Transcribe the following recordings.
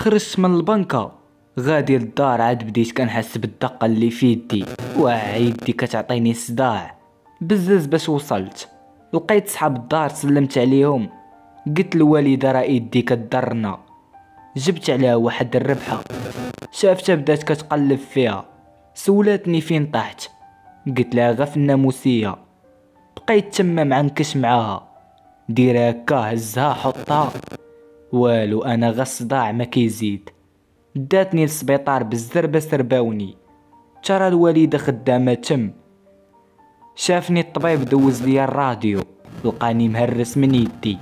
خرجت من البنكة غادي للدار، عاد بديت كنحس بالدقة اللي في يدي، يدي كتعطيني صداع بزز. باش وصلت لقيت صحاب الدار، سلمت عليهم، قلت للوالدة راه يدي كضرنا. جبت عليها واحد الربحة، شافتها بدات كتقلب فيها، سولاتني فين طحت، قلت لها غا في الناموسية. بقيت تما معنكش معاها، دير هكا هزها حطها، والو انا غا الصداع ما كيزيد. داتني للسبيطار بالزربة، سرباوني. ترى الوالدة خدامة تم. شافني الطبيب دوز ليا الراديو، لقاني مهرس من يدي.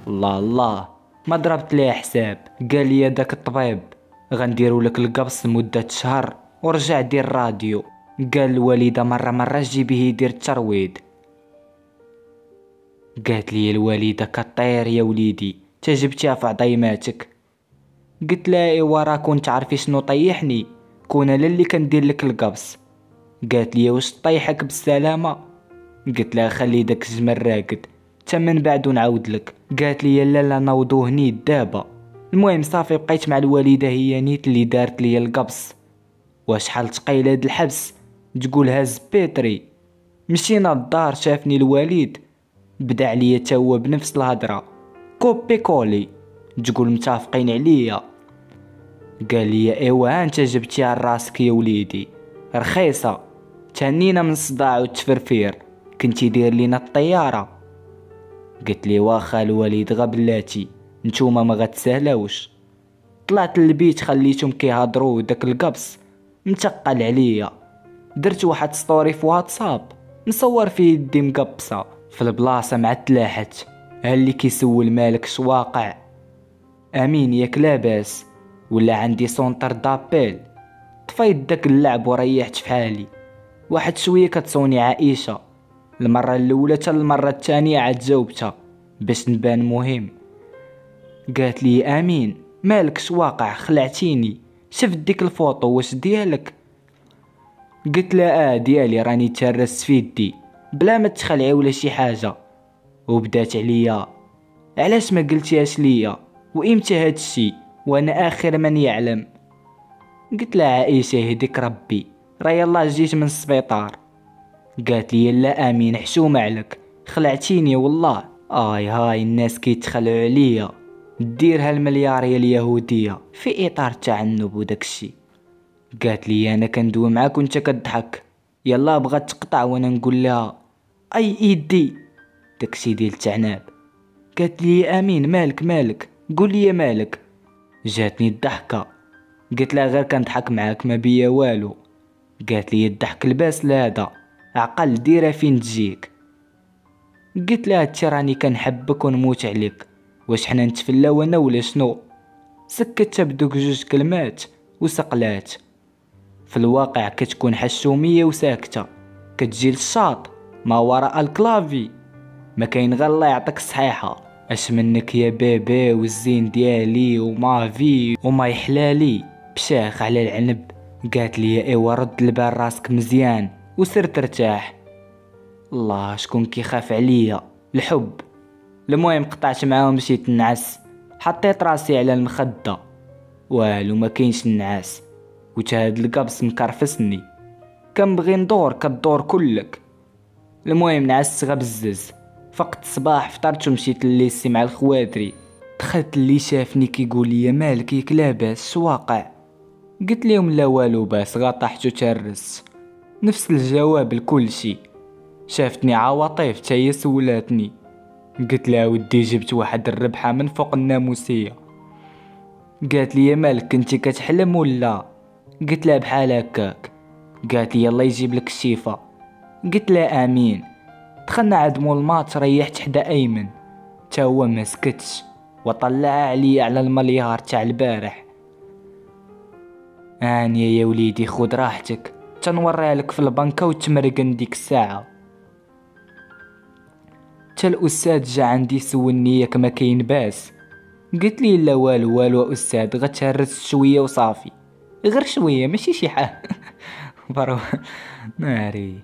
الله الله ما ضربت ليه حساب، قال لي داك الطبيب غنديروا لك القبص لمدة شهر ورجع دير الراديو. قال الوالدة مرة جيبيه يدير الترويض. قالت لي الوالدة كطير يا وليدي، تجبتيها في عضيماتك. قلت لها ايوا راه كنت عارفي شنو طيحني، كون انا اللي كندير لك القبص. قالت لي واش طيحك بالسلامه؟ قلت لها خلي داك الجمل راقد حتى من بعد ونعاود لك. قالت لي لا نوضوه نيت دابا. المهم صافي بقيت مع الوالده هي نيت اللي دارت لي القبص. وشحال تقيل هاد الحبس تقول هاز بيتري. مشينا للدار، شافني الوالد بدا عليا تا هو بنفس الهضره، كوبي كولي تقول متفقين عليا. قال لي ايوا انت جبتيها لراسك يا وليدي، رخيصه، تهنينا من الصداع والتفرفير، كنتي دير لينا الطياره. قلت لي واخا الوالد غا بلاتي نتوما ما غتسهلاوش. طلعت للبيت خليتهم كيهضروا، وداك القبص متقل عليا. درت واحد ستوري في واتساب نصور فيه يدي مقبصه في البلاصه مع تلاحت. اللي كيسول مالك شواقع؟ امين ياك لاباس ولا عندي سونتر دابيل؟ طفيت داك اللعب وريحت في حالي. واحد شويه كتصوني عائشه، المره الاولى حتى المره الثانيه عاد جاوبتها باش نبان مهم. قالت لي امين مالك شواقع خلعتيني، شفت ديك الفوطو واش ديالك؟ قلت لها ديالي، راني تهرست في يدي بلا ما تخلعي ولا شي حاجه. وبدات عليا علاش ما قلتيهاش ليا، وامتى هاد الشي وانا اخر من يعلم؟ قلت لها عائشه يهديك ربي راه يلا جيت من السبيطار. قالت لي لا امين حشومه عليك، خلعتيني والله. هاي الناس كيتخلعوا عليا، ديرها الملياريه اليهوديه في اطار التعنب وداك الشي. قالت لي انا كندوي معاك وانت كضحك، يلا بغات تقطع وانا نقول لها اي ايدي داكشي ديال التعناب. قالت لي امين مالك قول لي مالك. جاتني الضحكه، قلت لها غير كنضحك معاك ما بيا والو. قالت لي الضحك لباس لهذا، عقل ديرها فين تجيك. قلت لها هادشي راني كنحبك ونموت عليك، واش حنا نتفلاو انا ولا شنو؟ سكتت بدوك جوج كلمات وسقلات. في الواقع كتكون حشوميه وساكته، كتجي للشاط ما وراء الكلافي، ما كاين غير الله يعطيك الصحيحه. اش منك يا بيبي والزين ديالي ومافي وما يحلالي بشاخ على العنب. قالت لي ايوا رد البال راسك مزيان وسر ترتاح. الله شكون كيخاف عليا؟ الحب. المهم قطعت معاهم مشيت نعس، حطيت راسي على المخده، والو ما كاينش النعاس، وتهاد القبص مكرفسني، كنبغي ندور كدور كلك. المهم نعست غا بزز، فقت الصباح فطرت ومشيت لليسي مع الخواتري. دخلت اللي شافني كيقول لي مالك ياك لاباس شواقع؟ قلت لهم لا والو باس غا طحت وتهرست. نفس الجواب لكل شي. شافتني عواطيف تا هي سولاتني، قلت لها ودي جبت واحد الربحه من فوق الناموسيه. قالت لي مالك كنتي كتحلم ولا؟ قلت لها بحال هكاك. قالت لي يلا يجيب لك الشيفه. قلت لها امين. دخلنا عند مول الماتش، ريحت حدا ايمن تا هو ما سكتش وطلع عليا على المليار تاع البارح. انيا يا وليدي خذ راحتك تنوريها لك في البنكه وتمرقن ديك الساعه. تا الاستاذ جا عندي سولني ياك ما كاين باس. قلت لي لا والو استاذ، غتهرس شويه وصافي، غير شويه ماشي شي حاجه برو ناري.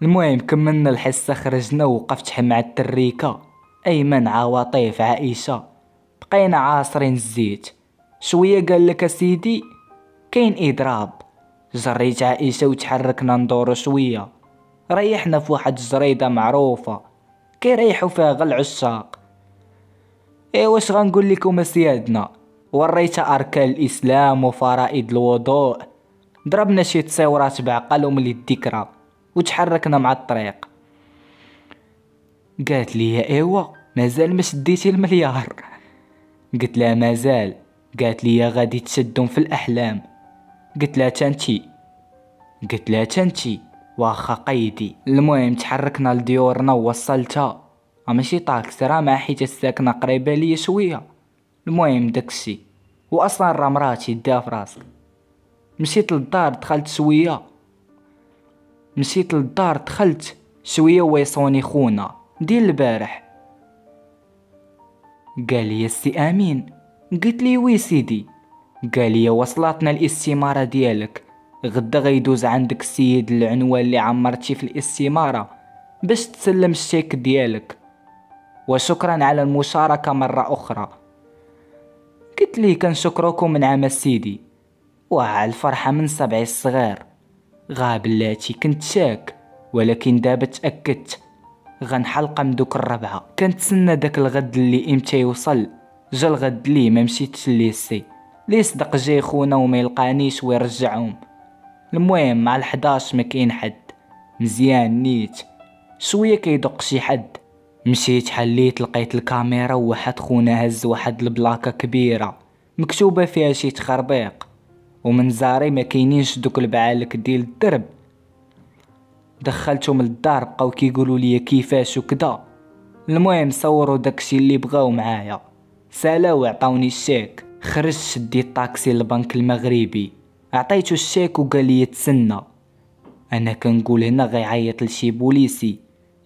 المهم كملنا الحصه، خرجنا ووقفت مع التريكه ايمن عواطيف عائشه، بقينا عاصرين الزيت. شويه قال لك اسيدي كاين اضراب. جريت عائشه وتحركنا ندورو شويه، ريحنا في واحد الجريده معروفه كيريحوا فيها غير العشاق. واش غنقول لكم اسيادنا، وريت اركان الاسلام وفرائض الوضوء، ضربنا شي تصاورات بعقل ومن الذكرى وتحركنا مع الطريق. قالت لي ايوا مازال ما شديتي المليار؟ قلت لها مازال. قالت لي غادي تشدهم في الاحلام. قلت لها تنتي واخا قيدي. المهم تحركنا لديورنا ووصلتها، ماشي طاكسي راه مع حيت الساكنه قريبه ليا شويه. المهم داكشي، واصلا راه مراتي ديها في راسك. مشيت للدار دخلت شويه ويصوني خونا ديال البارح. قال لي السي امين. قلت لي وي سيدي. قال لي وصلتنا الاستماره ديالك، غدا غيدوز عندك السيد العنوان اللي عمرتي في الاستماره باش تسلم الشيك ديالك، وشكرا على المشاركه مره اخرى. قلت لي كنشكركم من عام سيدي، واه الفرحه من سبع الصغار. بلاتي كنت شاك، ولكن دابا تاكدت غنحلق من دوك الربعه. كنتسنى داك الغد اللي امتى يوصل. جا الغد لي ما مشيتش ليسي، لي صدق جاي خونا وما يلقانيش ويرجعهم. المهم مع 11 ما كاين حد. مزيان نيت شويه كيدق شي حد. مشيت حليت لقيت الكاميرا وواحد خونا هز واحد البلاكه كبيره مكتوبه فيها شي تخربيق، ومن زاري ما كاينينش دوك البعالك ديال الدرب. دخلتهم للدار بقاو كيقولوا لي كيفاش وكذا. المهم صوروا داكشي اللي بغاو معايا، سالاو عطاوني الشيك. خرجت شديت الطاكسي للبنك المغربي، عطيتو الشيك وقال لي تسنى. انا كنقول هنا غيعيط لشي بوليسي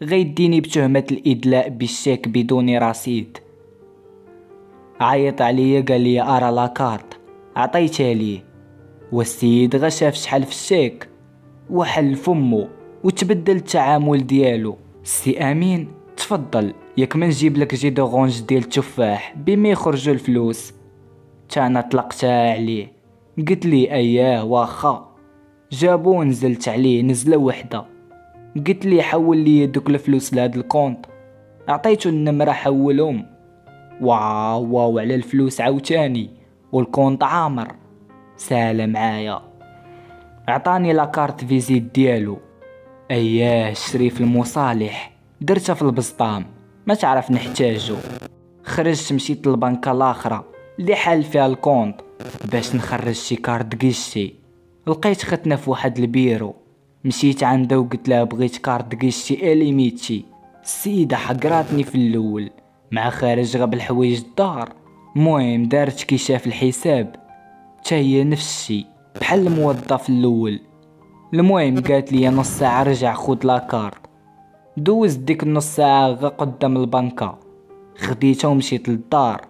غيديني بتهمه الادلاء بالشيك بدون رصيد. عيط عليا قال لي ارى لاكارت، عطيتها ليه، والسيد غا شاف شحال في الشيك وحل فمو وتبدل التعامل ديالو. سي امين تفضل، ياك ما نجيب لك جي دورونج ديال التفاح بما يخرجوا الفلوس. انا طلقتها عليه. قلت لي اياه واخا. جابو نزلت عليه نزله وحده. قلت لي حول لي دوك الفلوس لهاد الكونط. عطيتو النمره حولهم. واو على الفلوس عاوتاني والكونط عامر. سالا معايا، عطاني لاكارت فيزيت ديالو. اياه شريف المصالح، درتها في البسطام ما تعرف نحتاجو. خرجت مشيت للبنكه الاخرى اللي حال فيها الكونط باش نخرج شي كارت قشتي. لقيت ختنا في واحد البيرو، مشيت عنده وقلت لها بغيت كارت قشتي اليميتي. السيده حقراتني في الاول مع خارج غا بالحوايج الدار. المهم دارت كي شاف الحساب تا هي نفس الشي بحال الموظف الاول. المهم قالت لي نص ساعه رجع خود لاكارت. دوزت ديك النص ساعه غا قدام البنكه، خديتها ومشيت للدار.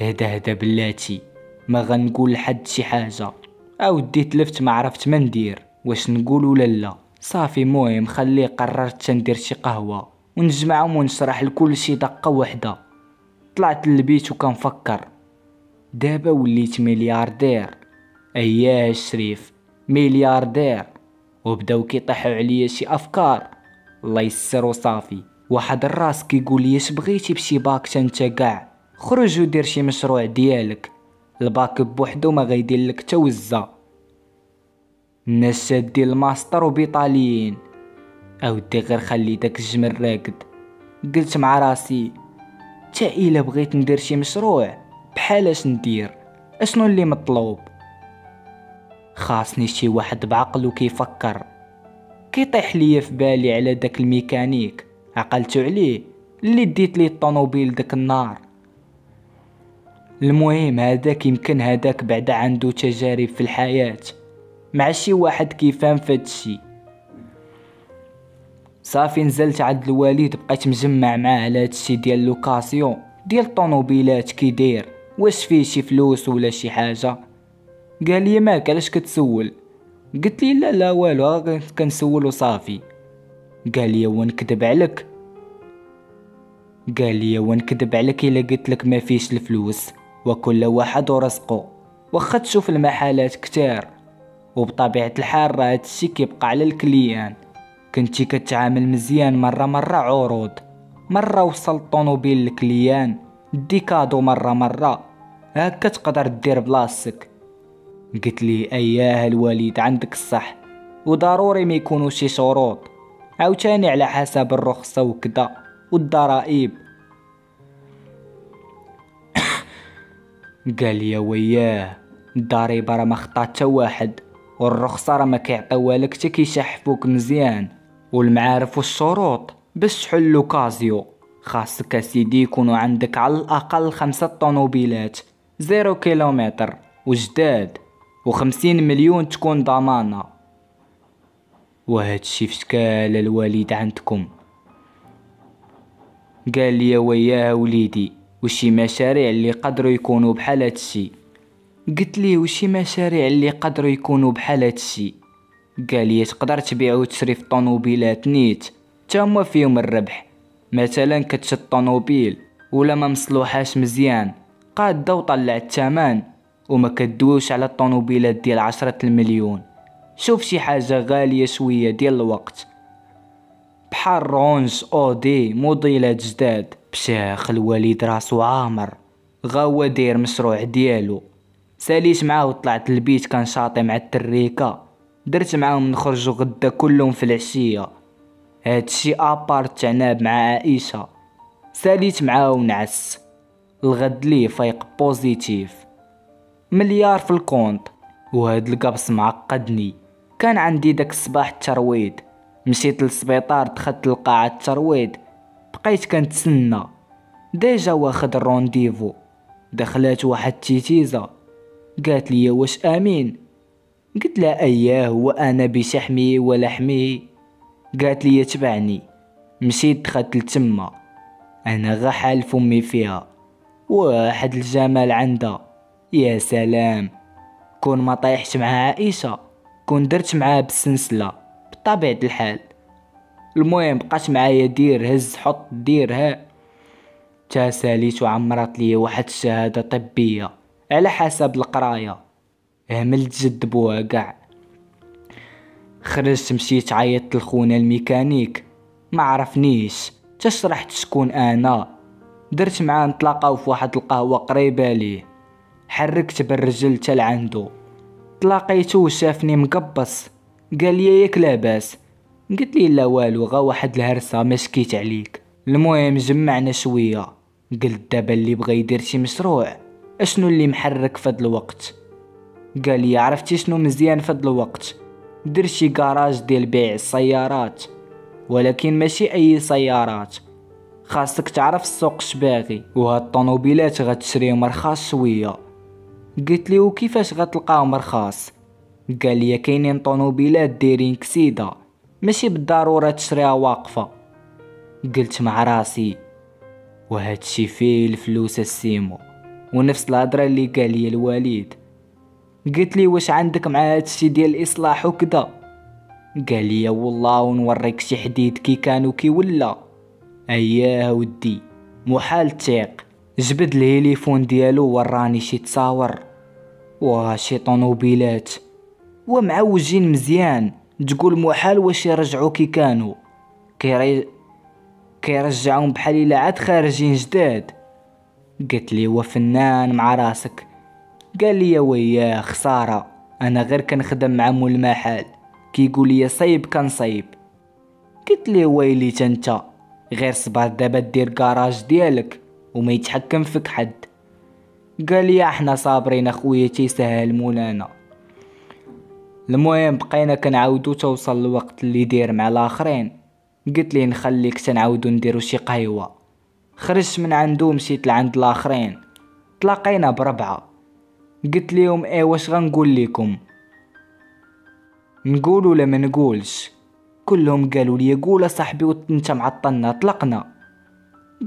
هدا بلاتي ما غنقول لحد شي حاجه. اودي تلفت ما عرفت ما ندير، واش نقول ولا لا. صافي المهم خليه، قررت تندير شي قهوه ونجمعهم ونشرح لكل شي دقه وحده. طلعت للبيت وكنفكر دابا وليت ملياردير. اياه الشريف ملياردير. وبداو كيطيحوا عليا شي افكار، الله يسر وصافي. واحد الراس كيقول لي اش بغيتي بشي باك انت كاع، خرج ودير شي مشروع ديالك. الباك بوحدو ما غيدير لك تا وزه. الناس شادين الماستر وبيطاليين. اودي غير خلي داك الجمل راقد. قلت مع راسي تا الا بغيت ندير شي مشروع بحال اش ندير، اشنو اللي مطلوب؟ خاصني شي واحد بعقل وكيفكر. كيطيح ليا في بالي على داك الميكانيك، عقلتو عليه اللي ديت ليه الطوموبيل داك النهار. المهم هذاك يمكن هذاك بعدا عنده تجارب في الحياة مع شي واحد كيفهم فهادشي. صافي نزلت عند الوالد، بقيت مجمع معاه على هادشي ديال لوكاسيون ديال الطوموبيلات كيدير، واش فيه شي فلوس ولا شي حاجه. قال لي ماك علاش كتسول؟ قلت لي لا والو غير كنسول وصافي. قال لي ونكذب عليك الا قلت لك ما فيش الفلوس. وكل واحد ورزقه. واخا تشوف المحلات كتار، وبطبيعة الحال راه هادشي كيبقى على الكليان. كنتي كتعامل مزيان مرة عروض، مرة وصل الطونوبيل للكليان دي كادو، مرة هكا تقدر دير بلاصتك. قلت لي اياه الوالد عندك الصح، وضروري ما يكونوا شي شروط، عاوتاني على حسب الرخصة وكذا والضرائب. قال لي وياه الضريبة راه ما خطات حتى واحد، والرخصة راه ما كيعطيوها لك حتى كيشحفوك مزيان. والمعارف والشروط باش تحل لوكازيو خاصك اسيدي يكونوا عندك على الاقل 5 طونوبيلات 0 كيلومتر وجداد، و50 مليون تكون ضمانة. وهادشي فشكال الوالد عندكم؟ قال لي وياه وليدي وشي مشاريع اللي قدروا يكونوا بحال هادشي. قلت ليه وشي مشاريع اللي قدروا يكونوا بحال هادشي؟ قال لي تقدر تبيع وتشري في طونوبيلات نيت تاهما فيهم الربح. مثلا كتشد طونوبيل ولا ما مصلوحاش مزيان قاده وطلع الثمن، وما كدويوش على الطونوبيلات ديال 10 المليون. شوف شي حاجه غاليه شويه ديال الوقت بحال رونج اودي موديلات جداد بشاخ. الوالد راسو عامر، غاوة داير مشروع ديالو. ساليت معاه وطلعت للبيت كنشاطي مع التريكه، درت معاهم نخرجوا غدا كلهم في العشيه. هادشي ابارت تعناب مع عائشه. ساليت معاه ونعس. الغد ليه فايق بوزيتيف، مليار في الكونت. وهاد القبص معقدني. كان عندي داك الصباح الترويض، مشيت للسبيطار، دخلت لقاعة الترويض، بقيت كنتسنى. ديجا واخد الرونديفو. دخلات واحد تيتيزة قالت لي واش امين؟ قلت لها اياه وانا بشحمي ولحمي. قالت لي تبعني. مشيت دخلت لتما، انا غا حالف امي فيها، واحد الجمال عندها يا سلام. كون ما طيحت مع عائشة كون درت معاها بالسنسلة بطبيعة الحال. المهم بقات معايا دير هز حط دير ها. تا ساليت وعمرت لي واحد الشهادة طبية على حسب القراية. هملت جد بوها قاع. خرجت مشيت عيطت لخونا الميكانيك، ما عرفنيش تشرحت شكون انا. درت معاه نتلاقاو في واحد القهوة قريبة ليه، حركت بالرجل تا لعندو. تلاقيتو وشافني مقبص، قال لي ياك لاباس؟ قلت لي لا والو، غا واحد الهرسه ما شكيت عليك. المهم جمعنا شويه، قلت دابا اللي بغى يدير شي مشروع اشنو اللي محرك فهاد الوقت؟ قال لي عرفتي شنو مزيان فهاد الوقت؟ دير شي كراج ديال بيع السيارات، ولكن ماشي اي سيارات. خاصك تعرف السوق شباغي، وهاد الطونوبيلات غتشريهم رخاص شويه. قلت لي وكيفاش غتلقاهم رخاص؟ قال لي كاينين طونوبيلات دايرين كسيده ماشي بالضروره تشريها واقفه. قلت مع راسي وهادشي فيه الفلوس السيمو، ونفس الهضره اللي قال لي الوالد. قلت لي واش عندك مع هادشي ديال الاصلاح وكذا؟ قال لي والله ونوريك شي حديد كي كانوا كي ولا. اياه ودي محال تيق. جبد الهيليفون ديالو وراني شي تصاور وشي طونوبيلات ومعوجين مزيان، تقول محال واش يرجعوا كي كانوا. كيرجعون بحال الا عاد خارجين جداد. قلت لي وفنان مع راسك. قال لي وياه خساره، انا غير كنخدم مع مول المحل كيقول لي صيب كنصيب. قلت لي ويلي انت غير صبر دابا دير كراج ديالك وما يتحكم فيك حد. قال لي احنا صابرين اخويا تيسهل مولانا. المهم بقينا كنعاودو توصل الوقت اللي داير مع الاخرين. قلت لي نخليك تنعاودو نديرو شي قهوه. خرجت من عنده مشيت لعند الاخرين، تلاقينا بربعه. قلت ليهم ايه واش غنقول لكم؟ نقول ولا ما نقولش؟ كلهم قالوا لي قول صاحبي وانت معطلنا طلقنا.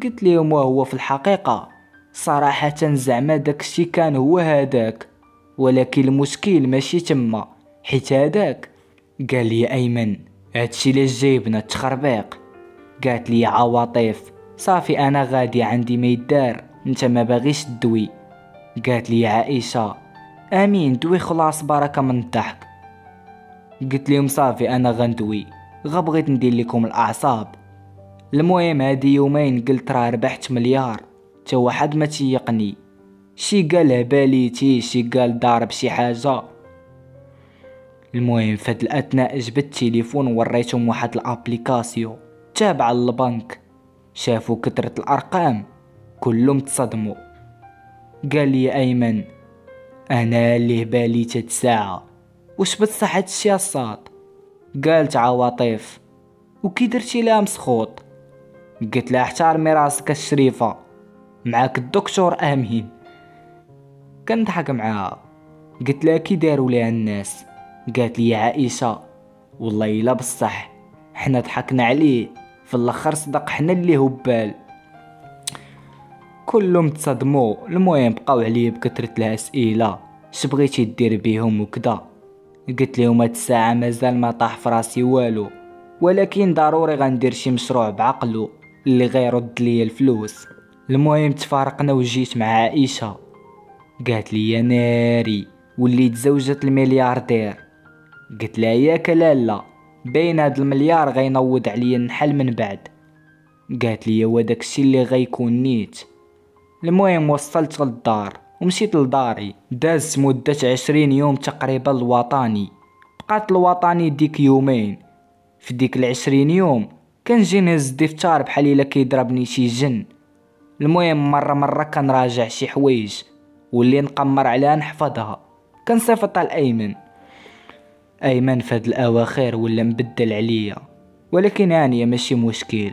قلت ليهم وهو في الحقيقه صراحه زعما داكشي كان هو هداك، ولكن المشكل ماشي تما، حيت هداك قال لي ايمن هادشي لاش جايبنا التخربيق. قالت لي عواطف صافي انا غادي عندي ما يدار، انت ما باغيش تدوي. قالت لي عائشة امين دوي خلاص بركة من الضحك. قلت لهم صافي انا غندوي، بغيت ندير لكم الاعصاب. المهم هادي يومين قلت راه ربحت مليار، تا واحد ما تيقني، شي قال هباليتي، شي قال ضارب شي حاجة. المهم فهاد الاثناء جبت التليفون ووريتهم واحد الابليكاسيون تابعة للبنك، شافوا كثرة الارقام كلهم تصدموا. قال لي ايمن انا اللي بالي تاد ساعة، واش بصح هادشي الصاد؟ قالت عواطف وكي درتي لها مسخوط؟ قلت لها احترمي راسك الشريفة، معاك الدكتور امين. كنضحك معاها، قلت لها كي داروا ليها الناس؟ قالت لي يا عائشة والله الا بصح حنا ضحكنا عليه، في الاخر صدق حنا اللي هبال. كلهم تصدموا. المهم بقاو عليه بكثرة الاسئله، شبغيتي دير بيهم وكذا. قلت لهم هاد الساعه مازال ما طاح في راسي والو، ولكن ضروري غندير شي مشروع بعقلو اللي غيرد لي الفلوس. المهم تفارقنا وجيت مع عائشه، قالت لي يا ناري وليت زوجة الملياردير. قلت لها ياك لالا، بين هاد المليار غينوض عليا النحل من بعد. قالت لي وداك الشي اللي غيكون نيت. المهم وصلت للدار ومشيت لداري، دازت مدة 20 يوم تقريبا الوطني. بقات الوطني ديك يومين، في ديك 20 يوم كنجي نهز دفتر بحال الا كيضربني شي جن. المهم مرة كنراجع شي حوايج واللي نقمر عليها نحفظها، كنصيفطها لايمن. ايمن فهاد الاواخر ولا مبدل عليا، ولكن هانيه ماشي مشكل.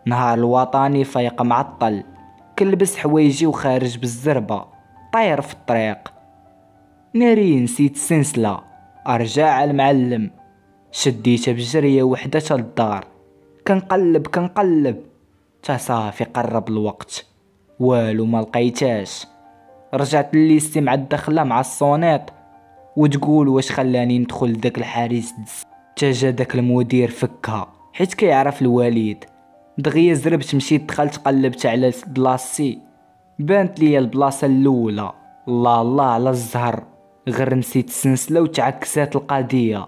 نهار الوطني فايق معطل، كنلبس حوايجي وخارج بالزربه طاير في الطريق. ناري نسيت السنسله، ارجع على المعلم، شديتها بجريه وحده حتى للدار. كنقلب تا صافي قرب الوقت، والو ما لقيتاش. رجعت لليستي مع الدخله مع الصونيط، وتقول واش خلاني ندخل لداك الحارس دز. تا جا داك المدير فكها حيت كيعرف الوليد. دغيا زربت مشيت دخلت قلبت على بلاصتي، بانت لي البلاصه الاولى. الله على الزهر، غير نسيت السنسله وتعكسات القضيه.